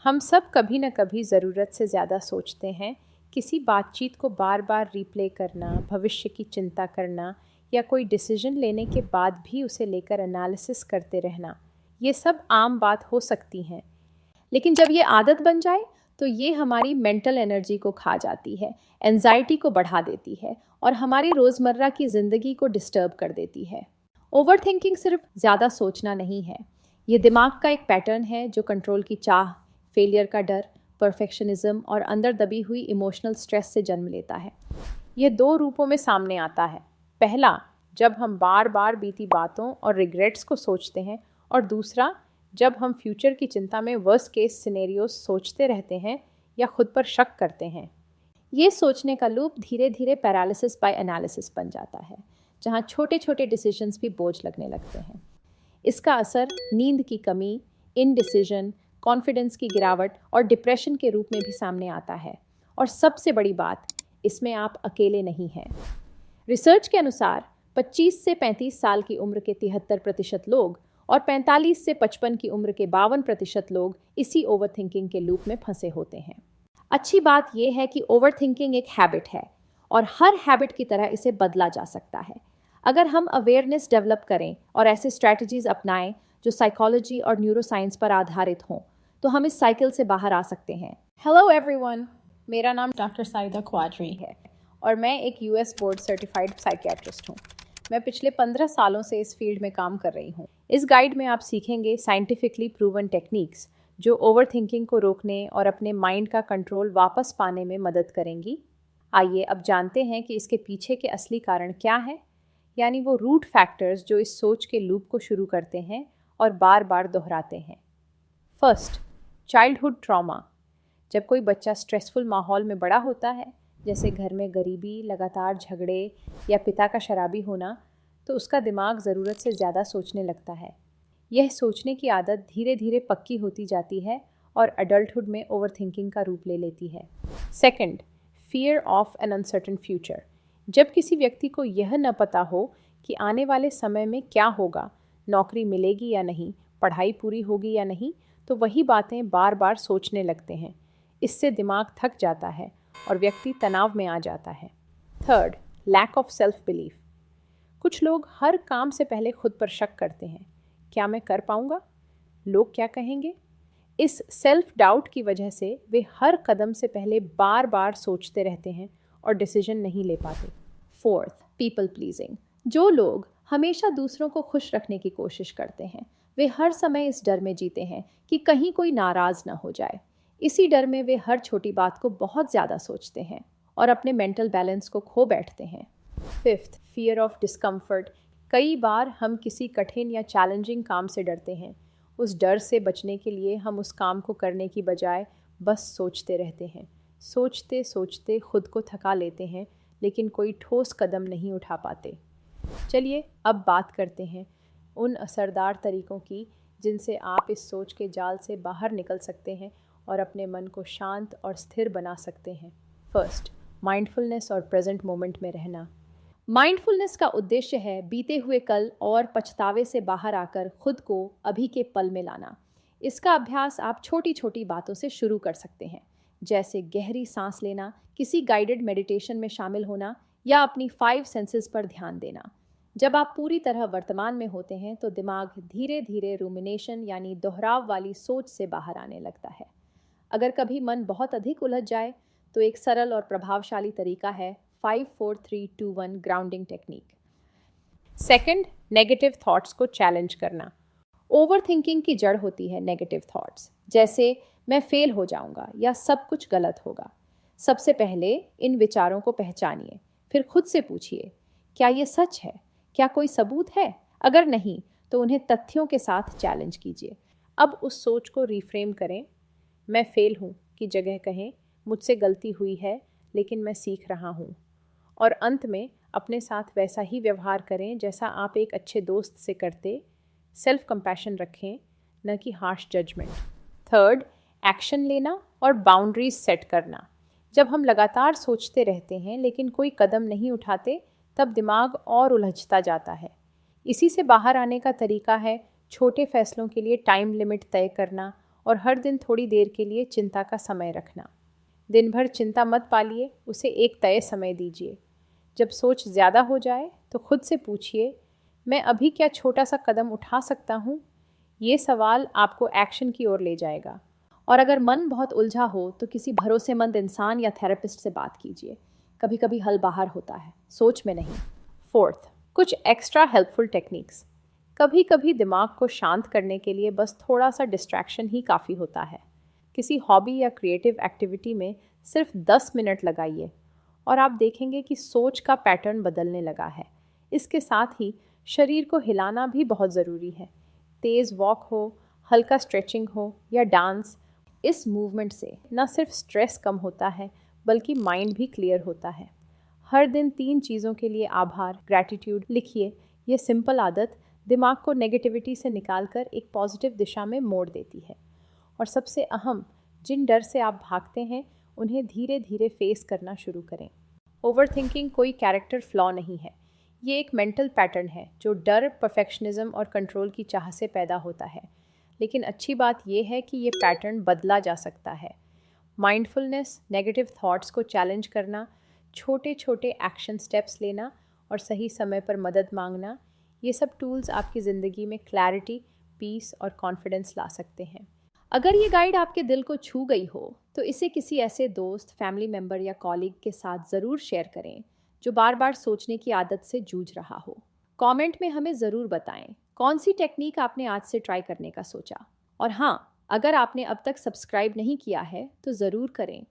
हम सब कभी न कभी ज़रूरत से ज़्यादा सोचते हैं। किसी बातचीत को बार बार रिप्ले करना, भविष्य की चिंता करना या कोई डिसीजन लेने के बाद भी उसे लेकर एनालिसिस करते रहना, ये सब आम बात हो सकती हैं। लेकिन जब ये आदत बन जाए तो ये हमारी मेंटल एनर्जी को खा जाती है, एंजाइटी को बढ़ा देती है और हमारी रोज़मर्रा की ज़िंदगी को डिस्टर्ब कर देती है। ओवर थिंकिंग सिर्फ ज़्यादा सोचना नहीं है, ये दिमाग का एक पैटर्न है जो कंट्रोल की चाह, फेलियर का डर, परफेक्शनिज्म और अंदर दबी हुई इमोशनल स्ट्रेस से जन्म लेता है। यह दो रूपों में सामने आता है। पहला, जब हम बार बार बीती बातों और रिग्रेट्स को सोचते हैं, और दूसरा, जब हम फ्यूचर की चिंता में वर्स्ट केस सिनेरियोस सोचते रहते हैं या खुद पर शक करते हैं। ये सोचने का लूप धीरे धीरे पैरालिसिस बाय एनालिसिस बन जाता है, जहाँ छोटे छोटे डिसीजंस भी बोझ लगने लगते हैं। इसका असर नींद की कमी, इनडिसीजन, कॉन्फिडेंस की गिरावट और डिप्रेशन के रूप में भी सामने आता है। और सबसे बड़ी बात, इसमें आप अकेले नहीं हैं। रिसर्च के अनुसार 25 से 35 साल की उम्र के 73% लोग और 45 से 55 की उम्र के 52% लोग इसी ओवरथिंकिंग के लूप में फंसे होते हैं। अच्छी बात यह है कि ओवरथिंकिंग एक हैबिट है और हर हैबिट की तरह इसे बदला जा सकता है। अगर हम अवेयरनेस डेवलप करें और ऐसे स्ट्रैटेजीज अपनाएं जो साइकोलॉजी और न्यूरोसाइंस पर आधारित हों, तो हम इस साइकिल से बाहर आ सकते हैं। हेलो एवरीवन, मेरा नाम डॉक्टर साइदा क्वादरी है और मैं एक यूएस बोर्ड सर्टिफाइड साइकियाट्रिस्ट हूँ। मैं पिछले 15 सालों से इस फील्ड में काम कर रही हूँ। इस गाइड में आप सीखेंगे साइंटिफिकली प्रूवन टेक्निक्स जो ओवरथिंकिंग को रोकने और अपने माइंड का कंट्रोल वापस पाने में मदद करेंगी। आइए अब जानते हैं कि इसके पीछे के असली कारण क्या है, यानी वो रूट फैक्टर्स जो इस सोच के लूप को शुरू करते हैं और बार बार दोहराते हैं। First, childhood trauma. जब कोई बच्चा स्ट्रेसफुल माहौल में बड़ा होता है, जैसे घर में गरीबी, लगातार झगड़े या पिता का शराबी होना, तो उसका दिमाग ज़रूरत से ज़्यादा सोचने लगता है। यह सोचने की आदत धीरे धीरे पक्की होती जाती है और अडल्टहुड में ओवरथिंकिंग का रूप ले लेती है। Second, fear of N uncertain future. जब किसी व्यक्ति को यह न पता हो कि आने वाले समय में क्या होगा, नौकरी मिलेगी या नहीं, पढ़ाई पूरी होगी या नहीं, तो वही बातें बार बार सोचने लगते हैं। इससे दिमाग थक जाता है और व्यक्ति तनाव में आ जाता है। Third, lack of self belief. कुछ लोग हर काम से पहले खुद पर शक करते हैं। क्या मैं कर पाऊंगा? लोग क्या कहेंगे? इस सेल्फ डाउट की वजह से वे हर कदम से पहले बार बार सोचते रहते हैं और डिसीजन नहीं ले पाते। Fourth, people pleasing. जो लोग हमेशा दूसरों को खुश रखने की कोशिश करते हैं, वे हर समय इस डर में जीते हैं कि कहीं कोई नाराज़ ना हो जाए। इसी डर में वे हर छोटी बात को बहुत ज़्यादा सोचते हैं और अपने मेंटल बैलेंस को खो बैठते हैं। Fifth, fear of discomfort. कई बार हम किसी कठिन या चैलेंजिंग काम से डरते हैं। उस डर से बचने के लिए हम उस काम को करने की बजाय बस सोचते रहते हैं। सोचते सोचते खुद को थका लेते हैं, लेकिन कोई ठोस कदम नहीं उठा पाते। चलिए अब बात करते हैं उन असरदार तरीकों की जिनसे आप इस सोच के जाल से बाहर निकल सकते हैं और अपने मन को शांत और स्थिर बना सकते हैं। फर्स्ट, माइंडफुलनेस और प्रेजेंट मोमेंट में रहना। माइंडफुलनेस का उद्देश्य है बीते हुए कल और पछतावे से बाहर आकर खुद को अभी के पल में लाना। इसका अभ्यास आप छोटी छोटी बातों से शुरू कर सकते हैं, जैसे गहरी सांस लेना, किसी गाइडेड मेडिटेशन में शामिल होना या अपनी 5 सेंसेस पर ध्यान देना। जब आप पूरी तरह वर्तमान में होते हैं तो दिमाग धीरे धीरे रूमिनेशन यानी दोहराव वाली सोच से बाहर आने लगता है। अगर कभी मन बहुत अधिक उलझ जाए तो एक सरल और प्रभावशाली तरीका है 5-4-3-2-1 grounding technique. Second, negative thoughts को चैलेंज करना। ओवरथिंकिंग की जड़ होती है नेगेटिव थॉट्स, जैसे मैं फेल हो जाऊंगा या सब कुछ गलत होगा। सबसे पहले इन विचारों को पहचानिए, फिर खुद से पूछिए, क्या ये सच है? क्या कोई सबूत है? अगर नहीं, तो उन्हें तथ्यों के साथ चैलेंज कीजिए। अब उस सोच को रिफ्रेम करें। मैं फेल हूँ की जगह कहें, मुझसे गलती हुई है लेकिन मैं सीख रहा हूँ। और अंत में अपने साथ वैसा ही व्यवहार करें जैसा आप एक अच्छे दोस्त से करते। सेल्फ कंपैशन रखें, न कि हार्श जजमेंट। थर्ड, एक्शन लेना और बाउंड्रीज सेट करना। जब हम लगातार सोचते रहते हैं लेकिन कोई कदम नहीं उठाते, तब दिमाग और उलझता जाता है। इसी से बाहर आने का तरीका है छोटे फैसलों के लिए टाइम लिमिट तय करना और हर दिन थोड़ी देर के लिए चिंता का समय रखना। दिन भर चिंता मत पालिए, उसे एक तय समय दीजिए। जब सोच ज़्यादा हो जाए तो खुद से पूछिए, मैं अभी क्या छोटा सा कदम उठा सकता हूँ? ये सवाल आपको एक्शन की ओर ले जाएगा। और अगर मन बहुत उलझा हो तो किसी भरोसेमंद इंसान या थेरेपिस्ट से बात कीजिए। कभी कभी हल बाहर होता है, सोच में नहीं। 4th, कुछ एक्स्ट्रा हेल्पफुल टेक्निक्स। कभी कभी दिमाग को शांत करने के लिए बस थोड़ा सा डिस्ट्रैक्शन ही काफ़ी होता है। किसी हॉबी या क्रिएटिव एक्टिविटी में सिर्फ 10 मिनट लगाइए और आप देखेंगे कि सोच का पैटर्न बदलने लगा है। इसके साथ ही शरीर को हिलाना भी बहुत ज़रूरी है। तेज़ वॉक हो, हल्का स्ट्रेचिंग हो या डांस, इस मूवमेंट से न सिर्फ स्ट्रेस कम होता है बल्कि माइंड भी क्लियर होता है। हर दिन 3 चीज़ों के लिए आभार, ग्रैटिट्यूड लिखिए। ये सिंपल आदत दिमाग को नेगेटिविटी से निकालकर एक पॉजिटिव दिशा में मोड़ देती है। और सबसे अहम, जिन डर से आप भागते हैं उन्हें धीरे धीरे फेस करना शुरू करें। ओवरथिंकिंग कोई कैरेक्टर फ्लॉ नहीं है, ये एक मेंटल पैटर्न है जो डर, परफेक्शनिज्म और कंट्रोल की चाह से पैदा होता है। लेकिन अच्छी बात यह है कि ये पैटर्न बदला जा सकता है। माइंडफुलनेस, नेगेटिव थॉट्स को चैलेंज करना, छोटे छोटे एक्शन स्टेप्स लेना और सही समय पर मदद मांगना, ये सब टूल्स आपकी ज़िंदगी में क्लैरिटी, पीस और कॉन्फिडेंस ला सकते हैं। अगर ये गाइड आपके दिल को छू गई हो तो इसे किसी ऐसे दोस्त, फैमिली मेम्बर या कॉलीग के साथ ज़रूर शेयर करें जो बार बार सोचने की आदत से जूझ रहा हो। कमेंट में हमें ज़रूर बताएं कौन सी टेक्निक आपने आज से ट्राई करने का सोचा। और हाँ, अगर आपने अब तक सब्सक्राइब नहीं किया है तो ज़रूर करें